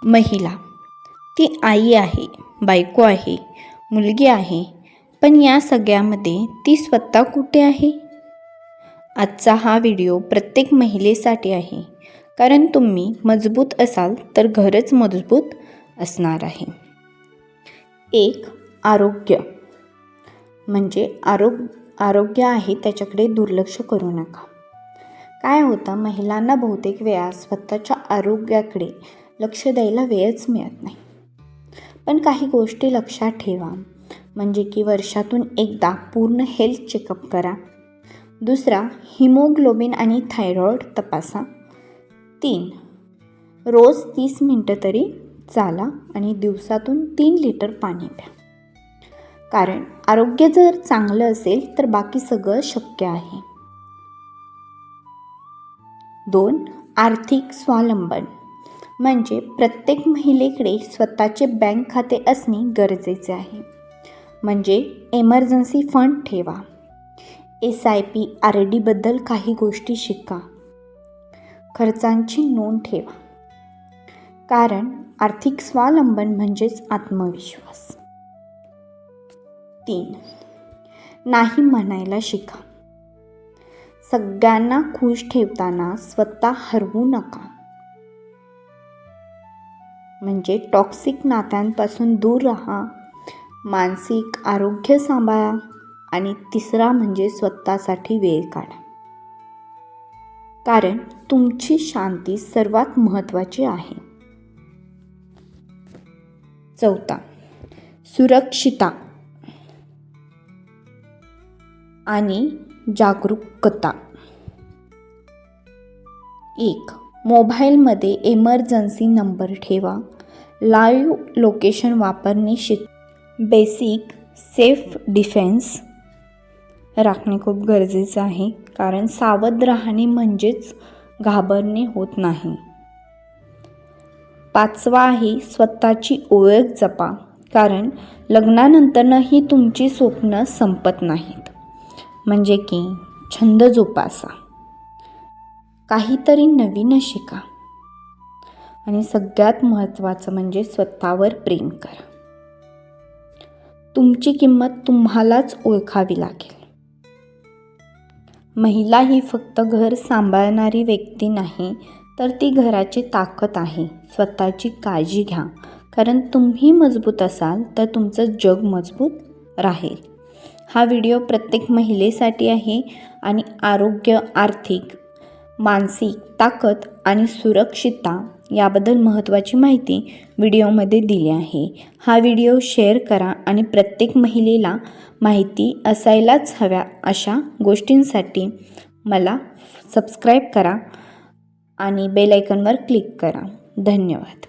महिला, ती आई आहे, बायको आहे, मुलगी आहे, पण या सगळ्यामध्ये ती स्वतः कुठे आहे? आजचा हा व्हिडिओ प्रत्येक महिलेसाठी आहे, कारण तुम्ही मजबूत असाल तर घरच मजबूत असणार आहे. एक, आरोग्य. म्हणजे आरोग्य आहे त्याच्याकडे दुर्लक्ष करू नका. काय होतं, महिलांना बहुतेक वेळा स्वतःच्या आरोग्याकडे लक्ष द्यायला वेळच मिळत नाही. पण काही गोष्टी लक्षात ठेवा, म्हणजे की वर्षातून एकदा पूर्ण हेल्थ चेकअप करा. दुसरा, हिमोग्लोबिन आणि थायरॉईड तपासा. 3, रोज 30 मिनटं तरी चाला आणि दिवसातून 3 लिटर पाणी प्या. कारण आरोग्य जर चांगलं असेल तर बाकी सगळं शक्य आहे. 2, आर्थिक स्वावलंबन. म्हणजे प्रत्येक महिलेकडे स्वतःचे बँक खाते असणे गरजेचे आहे. म्हणजे एमर्जन्सी फंड ठेवा. SIP, RD बद्दल काही गोष्टी शिका. खर्चांची नोंद ठेवा. कारण आर्थिक स्वावलंबन म्हणजेच आत्मविश्वास. 3, नाही म्हणायला शिका. सगळ्यांना खुश ठेवताना स्वतः हरवू नका. म्हणजे टॉक्सिक नात्यांपासून दूर राहा, मानसिक आरोग्य सांभाळा आणि तिसरा म्हणजे स्वतःसाठी वेळ काढा. कारण तुमची शांती सर्वात महत्त्वाची आहे. 4, सुरक्षितता आणि जागरूकता. 1, मोबाईलमध्ये एमर्जन्सी नंबर ठेवा. लाईव्ह लोकेशन वापरणे शिक. बेसिक सेल्फ डिफेन्स राखणे खूप गरजेचं आहे, कारण सावध राहणे म्हणजेच घाबरणे होत नाही. 5 आहे, स्वतःची ओळख जपा. कारण लग्नानंतरही तुमची स्वप्न संपत नाहीत. म्हणजे की छंद जोपासा, काहीतरी नवीन शिका आणि सगळ्यात महत्त्वाचं म्हणजे स्वतःवर प्रेम करा. तुमची किंमत तुम्हालाच ओळखावी लागेल. महिला ही फक्त घर सांभाळणारी व्यक्ती नाही, तर ती घराची ताकद आहे. स्वतःची काळजी घ्या, कारण तुम्ही मजबूत असाल तर तुमचं जग मजबूत राहील. हा व्हिडिओ प्रत्येक महिलेसाठी आहे आणि आरोग्य, आर्थिक, मानसिक ताकद आणि सुरक्षितता याबद्दल महत्त्वाची माहिती व्हिडिओमध्ये दिली आहे. हा व्हिडिओ शेअर करा आणि प्रत्येक महिलेला माहिती असायलाच हव्या अशा गोष्टींसाठी मला सबस्क्राईब करा आणि बेल आयकॉनवर क्लिक करा. धन्यवाद.